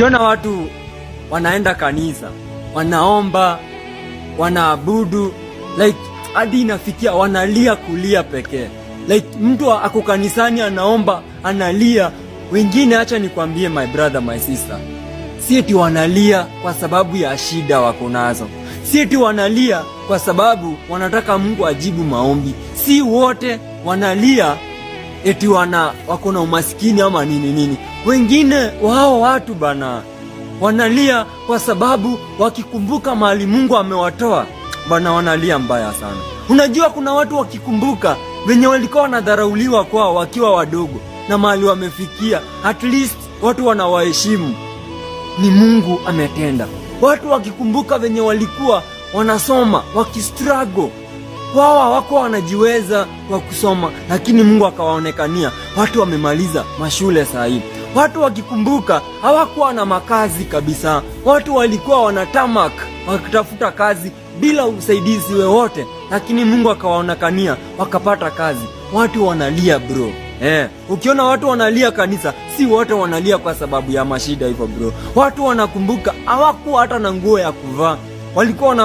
Ukiona watu wanaenda kanisa, wanaomba, wanaabudu, like hadi inafikia wanalia kulia pekee. Like mtu ako kanisani anaomba, analia. Wengine acha nikwambie my brother, my sister, si eti wanalia kwa sababu ya shida wako nazo. Si eti wanalia kwa sababu wanataka Mungu ajibu maombi. Si wote wanalia eti wako na umaskini ama nini. Wengine wao watu bana wanalia kwa sababu wakikumbuka mahali Mungu amewatoa bana, wanalia mbaya sana. Unajua kuna watu wakikumbuka venye walikuwa wanadharauliwa kwao wakiwa wadogo na mahali wamefikia, at least watu wanawaheshimu, ni Mungu ametenda. Watu wakikumbuka venye walikuwa wanasoma wakistruggle, wao hawakuwa wanajiweza kwa kusoma, lakini Mungu akawaonekania, watu wamemaliza mashule sahihi. Watu wakikumbuka hawakuwa na makazi kabisa, watu walikuwa wanatamak wakitafuta kazi bila usaidizi wowote, lakini Mungu akawaonekania wakapata kazi. Watu wanalia bro. Ukiona watu wanalia kanisa, si wote wanalia kwa sababu ya mashida hivyo bro. Watu wanakumbuka hawakuwa hata na nguo ya kuvaa, walikuwa